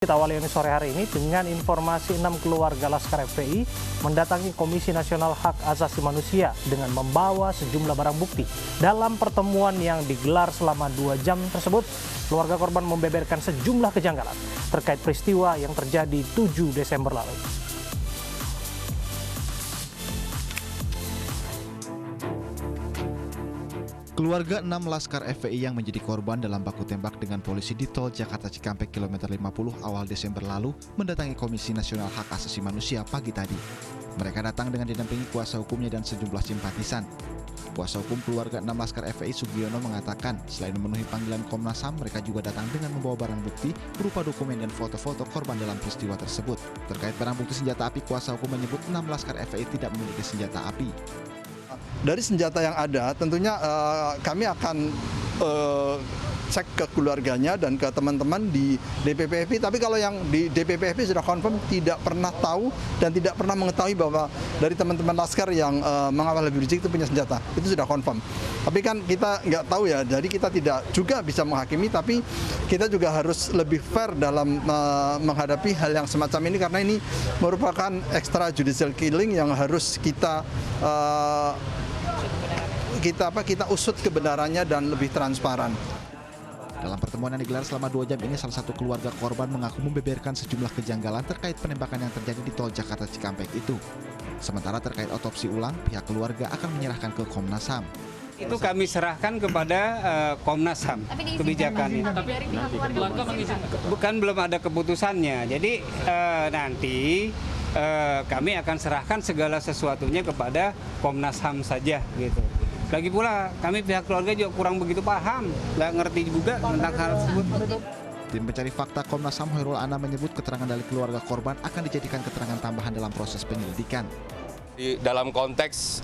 Kita awali sore hari ini dengan informasi 6 keluarga Laskar FPI mendatangi Komisi Nasional Hak Asasi Manusia dengan membawa sejumlah barang bukti. Dalam pertemuan yang digelar selama 2 jam tersebut, keluarga korban membeberkan sejumlah kejanggalan terkait peristiwa yang terjadi 7 Desember lalu. Keluarga 6 Laskar FPI yang menjadi korban dalam baku tembak dengan polisi di tol Jakarta Cikampek kilometer 50 awal Desember lalu mendatangi Komisi Nasional Hak Asasi Manusia pagi tadi. Mereka datang dengan didampingi kuasa hukumnya dan sejumlah simpatisan. Kuasa hukum keluarga 6 Laskar FPI Sugiono mengatakan selain memenuhi panggilan Komnas HAM, mereka juga datang dengan membawa barang bukti berupa dokumen dan foto-foto korban dalam peristiwa tersebut. Terkait barang bukti senjata api, kuasa hukum menyebut 6 Laskar FPI tidak memiliki senjata api. Dari senjata yang ada, tentunya kami akan cek ke keluarganya dan ke teman-teman di DPP FPI. Tapi kalau yang di DPP FPI sudah confirm tidak pernah tahu dan tidak pernah mengetahui bahwa dari teman-teman Laskar yang mengawal Habib Rizik itu punya senjata. Itu sudah confirm. Tapi kan kita nggak tahu ya, jadi kita tidak juga bisa menghakimi, tapi kita juga harus lebih fair dalam menghadapi hal yang semacam ini karena ini merupakan extrajudicial killing yang harus kita usut kebenarannya dan lebih transparan. Dalam pertemuan yang digelar selama 2 jam ini, salah satu keluarga korban mengaku membeberkan sejumlah kejanggalan terkait penembakan yang terjadi di tol Jakarta Cikampek itu. Sementara terkait otopsi ulang, pihak keluarga akan menyerahkan ke Komnas HAM. Itu kami serahkan kepada Komnas HAM kebijakan ini. Tapi dari pihak keluarga Bukan belum ada keputusannya. Jadi nanti kami akan serahkan segala sesuatunya kepada Komnas HAM saja gitu. Lagi pula kami pihak keluarga juga kurang begitu paham, nggak ngerti juga tentang hal tersebut. Tim pencari fakta Komnas HAM Hoirul Ana menyebut keterangan dari keluarga korban akan dijadikan keterangan tambahan dalam proses penyelidikan. Dalam konteks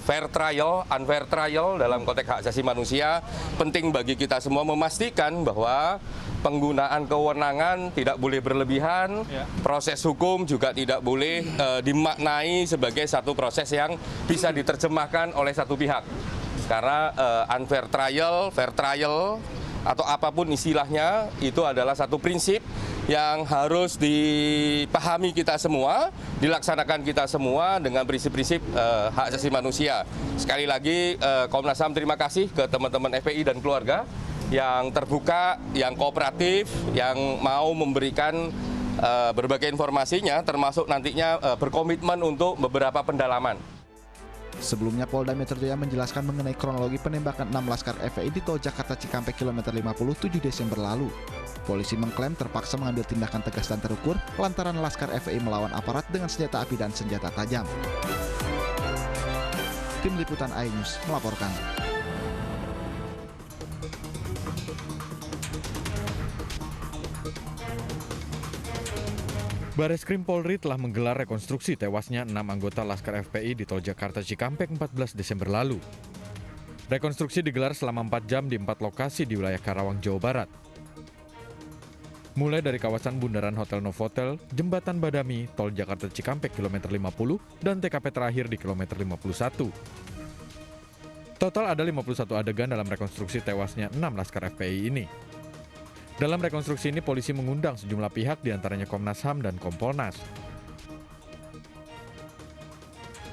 fair trial, unfair trial, dalam konteks hak asasi manusia, penting bagi kita semua memastikan bahwa penggunaan kewenangan tidak boleh berlebihan, proses hukum juga tidak boleh dimaknai sebagai satu proses yang bisa diterjemahkan oleh satu pihak. Karena unfair trial, fair trial, atau apapun istilahnya, itu adalah satu prinsip yang harus dipahami kita semua, dilaksanakan kita semua dengan prinsip-prinsip hak asasi manusia. Sekali lagi, Komnas HAM terima kasih ke teman-teman FPI dan keluarga yang terbuka, yang kooperatif, yang mau memberikan berbagai informasinya, termasuk nantinya berkomitmen untuk beberapa pendalaman. Sebelumnya Polda Metro Jaya menjelaskan mengenai kronologi penembakan 6 Laskar FPI di tol Jakarta Cikampek kilometer 50 7 Desember lalu. Polisi mengklaim terpaksa mengambil tindakan tegas dan terukur lantaran Laskar FPI melawan aparat dengan senjata api dan senjata tajam. Tim Liputan iNews melaporkan. Bareskrim Polri telah menggelar rekonstruksi tewasnya 6 anggota Laskar FPI di tol Jakarta Cikampek 14 Desember lalu. Rekonstruksi digelar selama 4 jam di 4 lokasi di wilayah Karawang, Jawa Barat. Mulai dari kawasan Bundaran Hotel Novotel, Jembatan Badami, tol Jakarta Cikampek kilometer 50, dan TKP terakhir di kilometer 51. Total ada 51 adegan dalam rekonstruksi tewasnya 6 Laskar FPI ini. Dalam rekonstruksi ini, polisi mengundang sejumlah pihak, diantaranya Komnas HAM dan Kompolnas.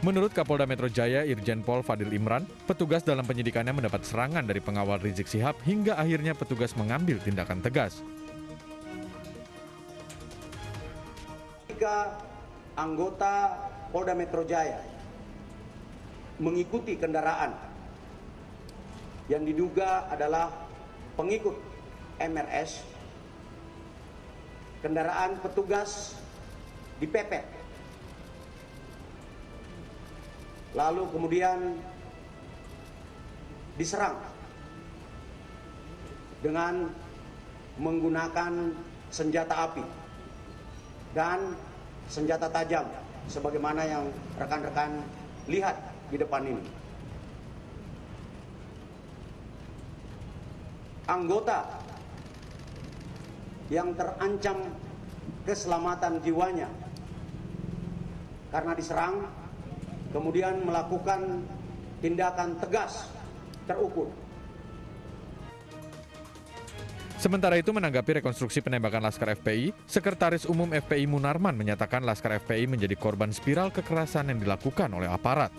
Menurut Kapolda Metro Jaya, Irjen Pol Fadil Imran, petugas dalam penyidikannya mendapat serangan dari pengawal Rizik Syihab hingga akhirnya petugas mengambil tindakan tegas. 3 anggota Polda Metro Jaya mengikuti kendaraan yang diduga adalah pengikut MRS, kendaraan petugas dipepet, lalu kemudian diserang dengan menggunakan senjata api dan senjata tajam sebagaimana yang rekan-rekan lihat di depan ini. Anggota yang terancam keselamatan jiwanya karena diserang, kemudian melakukan tindakan tegas terukur. Sementara itu menanggapi rekonstruksi penembakan Laskar FPI, Sekretaris Umum FPI Munarman menyatakan Laskar FPI menjadi korban spiral kekerasan yang dilakukan oleh aparat.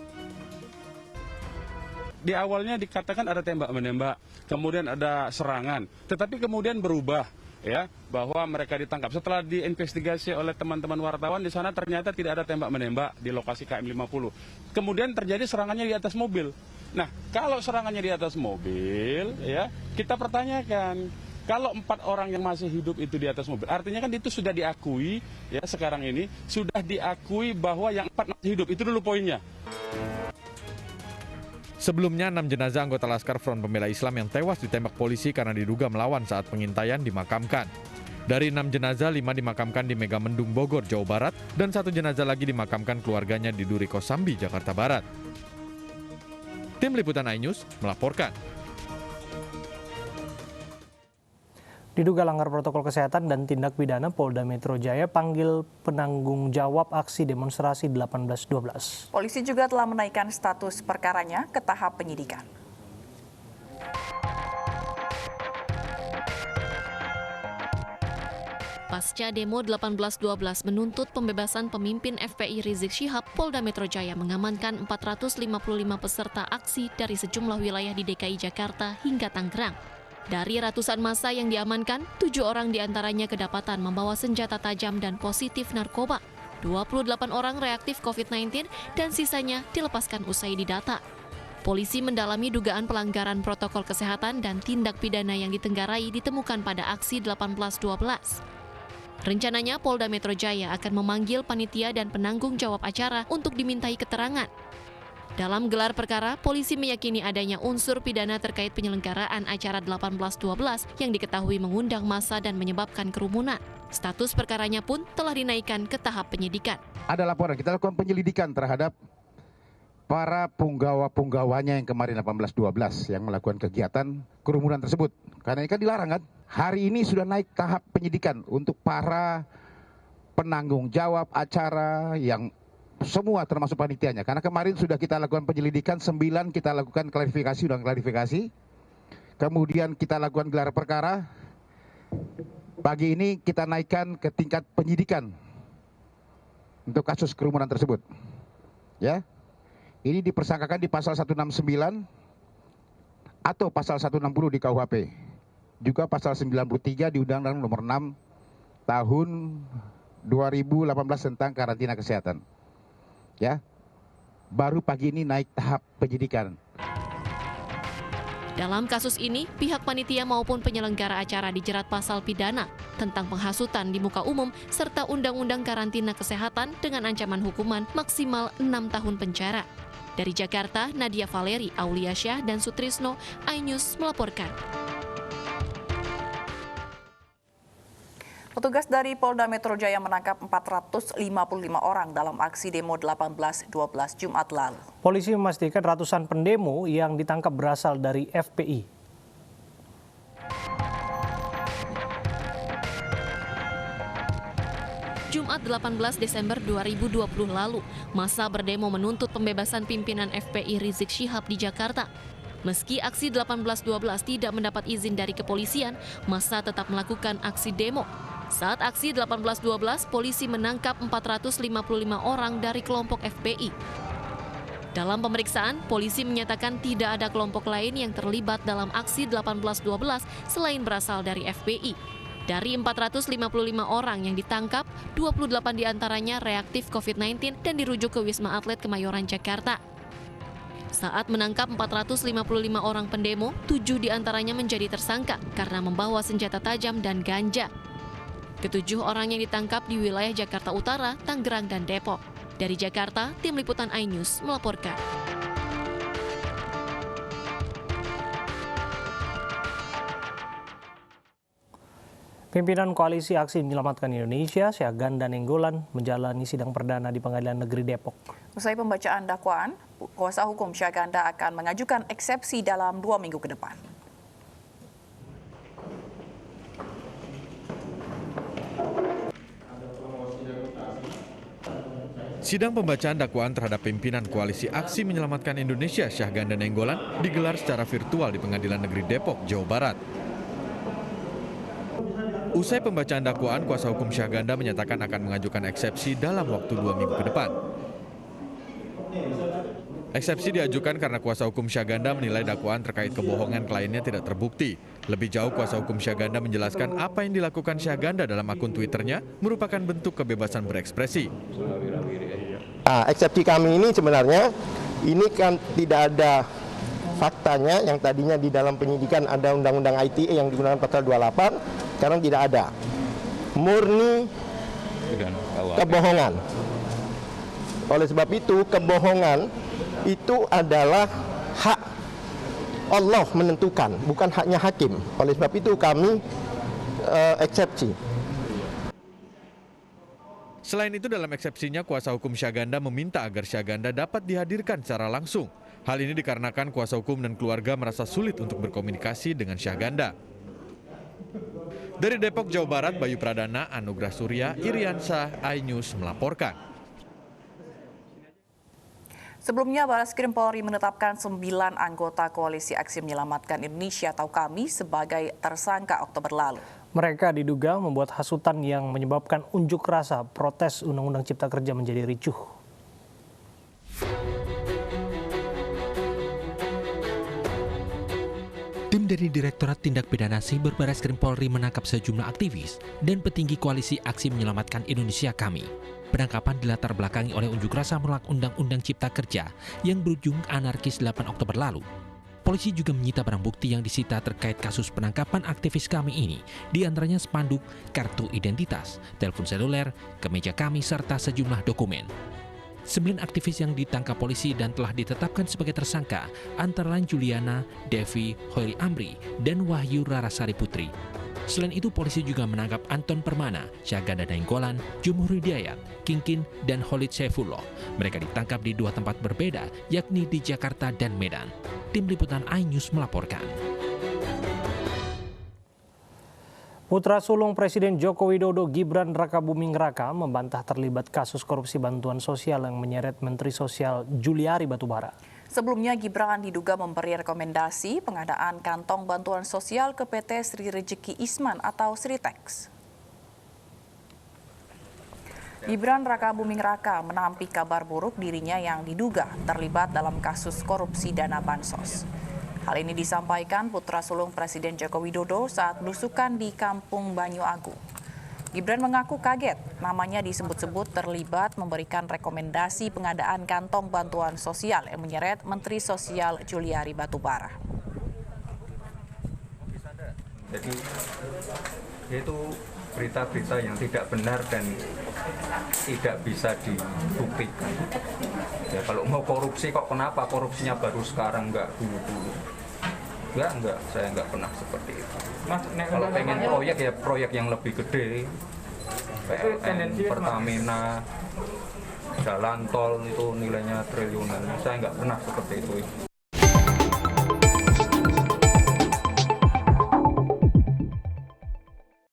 Di awalnya dikatakan ada tembak-menembak, kemudian ada serangan, tetapi kemudian berubah ya bahwa mereka ditangkap. Setelah diinvestigasi oleh teman-teman wartawan di sana ternyata tidak ada tembak-menembak di lokasi KM 50. Kemudian terjadi serangannya di atas mobil. Nah, kalau serangannya di atas mobil ya, kita pertanyakan kalau 4 orang yang masih hidup itu di atas mobil, artinya kan itu sudah diakui ya sekarang ini sudah diakui bahwa yang 4 masih hidup. Itu dulu poinnya. Sebelumnya, 6 jenazah anggota Laskar Front Pembela Islam yang tewas ditembak polisi karena diduga melawan saat pengintaian dimakamkan. Dari 6 jenazah, 5 dimakamkan di Megamendung, Bogor, Jawa Barat, dan 1 jenazah lagi dimakamkan keluarganya di Duri Kosambi, Jakarta Barat. Tim Liputan iNews melaporkan. Diduga langgar protokol kesehatan dan tindak pidana, Polda Metro Jaya panggil penanggung jawab aksi demonstrasi 18/12. Polisi juga telah menaikkan status perkaranya ke tahap penyidikan. Pasca demo 18/12 menuntut pembebasan pemimpin FPI Rizik Syihab, Polda Metro Jaya mengamankan 455 peserta aksi dari sejumlah wilayah di DKI Jakarta hingga Tangerang. Dari ratusan massa yang diamankan, 7 orang diantaranya kedapatan membawa senjata tajam dan positif narkoba. 28 orang reaktif COVID-19 dan sisanya dilepaskan usai didata. Polisi mendalami dugaan pelanggaran protokol kesehatan dan tindak pidana yang ditenggarai ditemukan pada aksi 18/12. Rencananya Polda Metro Jaya akan memanggil panitia dan penanggung jawab acara untuk dimintai keterangan. Dalam gelar perkara, polisi meyakini adanya unsur pidana terkait penyelenggaraan acara 18/12 yang diketahui mengundang massa dan menyebabkan kerumunan. Status perkaranya pun telah dinaikkan ke tahap penyidikan. Ada laporan, kita lakukan penyelidikan terhadap para punggawa-punggawanya yang kemarin 18/12 yang melakukan kegiatan kerumunan tersebut. Karena ini kan dilarang kan? Hari ini sudah naik tahap penyidikan untuk para penanggung jawab acara yang semua termasuk panitianya. Karena kemarin sudah kita lakukan penyelidikan, 9 kita lakukan klarifikasi, kemudian kita lakukan gelar perkara. Pagi ini kita naikkan ke tingkat penyidikan untuk kasus kerumunan tersebut. Ya, ini dipersangkakan di pasal 169 atau pasal 160 di KUHP. Juga pasal 93 di Undang-Undang Nomor 6 Tahun 2018 tentang karantina kesehatan. Ya, baru pagi ini naik tahap penyidikan. Dalam kasus ini, pihak panitia maupun penyelenggara acara dijerat pasal pidana tentang penghasutan di muka umum serta Undang-Undang Karantina Kesehatan dengan ancaman hukuman maksimal 6 tahun penjara. Dari Jakarta, Nadia Valeri, Auliasyah, dan Sutrisno, iNews melaporkan. Petugas dari Polda Metro Jaya menangkap 455 orang dalam aksi demo 18/12 Jumat lalu. Polisi memastikan ratusan pendemo yang ditangkap berasal dari FPI. Jumat 18 Desember 2020 lalu, massa berdemo menuntut pembebasan pimpinan FPI Rizik Syihab di Jakarta. Meski aksi 18/12 tidak mendapat izin dari kepolisian, massa tetap melakukan aksi demo. Saat aksi 18/12, polisi menangkap 455 orang dari kelompok FPI. Dalam pemeriksaan, polisi menyatakan tidak ada kelompok lain yang terlibat dalam aksi 18/12 selain berasal dari FPI. Dari 455 orang yang ditangkap, 28 diantaranya reaktif COVID-19 dan dirujuk ke Wisma Atlet Kemayoran, Jakarta. Saat menangkap 455 orang pendemo, 7 diantaranya menjadi tersangka karena membawa senjata tajam dan ganja. Ketujuh orang yang ditangkap di wilayah Jakarta Utara, Tangerang, dan Depok. Dari Jakarta, Tim Liputan iNews melaporkan. Pimpinan Koalisi Aksi Menyelamatkan Indonesia, Syahganda Nainggolan, menjalani sidang perdana di Pengadilan Negeri Depok. Usai pembacaan dakwaan, kuasa hukum Syahganda akan mengajukan eksepsi dalam 2 minggu ke depan. Sidang pembacaan dakwaan terhadap pimpinan Koalisi Aksi Menyelamatkan Indonesia, Syahganda Nainggolan, digelar secara virtual di Pengadilan Negeri Depok, Jawa Barat. Usai pembacaan dakwaan, kuasa hukum Syahganda menyatakan akan mengajukan eksepsi dalam waktu 2 minggu ke depan. Eksepsi diajukan karena kuasa hukum Syahganda menilai dakwaan terkait kebohongan kliennya tidak terbukti. Lebih jauh, kuasa hukum Syahganda menjelaskan apa yang dilakukan Syahganda dalam akun Twitternya merupakan bentuk kebebasan berekspresi. Eksepsi kami ini sebenarnya ini kan tidak ada faktanya, yang tadinya di dalam penyidikan ada undang-undang ITE yang digunakan pasal 28, sekarang tidak ada. Murni kebohongan. Oleh sebab itu, kebohongan itu adalah hak Allah menentukan, bukan haknya hakim. Oleh sebab itu kami eksepsi. Selain itu, dalam eksepsinya, kuasa hukum Syahganda meminta agar Syahganda dapat dihadirkan secara langsung. Hal ini dikarenakan kuasa hukum dan keluarga merasa sulit untuk berkomunikasi dengan Syahganda. Dari Depok, Jawa Barat, Bayu Pradana, Anugrah Surya, Iriansyah, iNews melaporkan. Sebelumnya, Barreskrim Polri menetapkan 9 anggota Koalisi Aksi Menyelamatkan Indonesia atau KAMI sebagai tersangka Oktober lalu. Mereka diduga membuat hasutan yang menyebabkan unjuk rasa protes Undang-Undang Cipta Kerja menjadi ricuh. Tim dari Direktorat Tindak Pidana Siber Barreskrim Polri menangkap sejumlah aktivis dan petinggi Koalisi Aksi Menyelamatkan Indonesia KAMI. Penangkapan dilatar belakangi oleh unjuk rasa menolak Undang-Undang Cipta Kerja yang berujung anarkis 8 Oktober lalu. Polisi juga menyita barang bukti yang disita terkait kasus penangkapan aktivis KAMI ini, di antaranya spanduk, kartu identitas, telepon seluler, kemeja KAMI, serta sejumlah dokumen. 9 aktivis yang ditangkap polisi dan telah ditetapkan sebagai tersangka antara lain Juliana, Devi, Hoiri Amri, dan Wahyu Rarasari Putri. Selain itu, polisi juga menangkap Anton Permana, Syahganda Nainggolan, Jumhur Hidayat, Kingkin, dan Khalid Saifullah. Mereka ditangkap di 2 tempat berbeda, yakni di Jakarta dan Medan. Tim Liputan iNews melaporkan. Putra sulung Presiden Joko Widodo, Gibran Rakabuming Raka, membantah terlibat kasus korupsi bantuan sosial yang menyeret Menteri Sosial Juliari Batubara. Sebelumnya, Gibran diduga memberi rekomendasi pengadaan kantong bantuan sosial ke PT Sri Rejeki Isman atau Sritex. Gibran Rakabuming Raka menampik kabar buruk dirinya yang diduga terlibat dalam kasus korupsi dana bansos. Hal ini disampaikan putra sulung Presiden Joko Widodo saat belusukan di Kampung Banyu Agung. Gibran mengaku kaget namanya disebut-sebut terlibat memberikan rekomendasi pengadaan kantong bantuan sosial yang menyeret Menteri Sosial Juliari Batubara. Jadi itu berita-berita yang tidak benar dan tidak bisa dibuktikan. Ya kalau mau korupsi kok kenapa korupsinya baru sekarang, enggak dulu-dulu. Enggak, saya enggak pernah seperti itu. Mas, kalau pengen proyek ya proyek yang lebih gede, PLN, Pertamina, jalan tol itu nilainya triliunan. Saya enggak pernah seperti itu.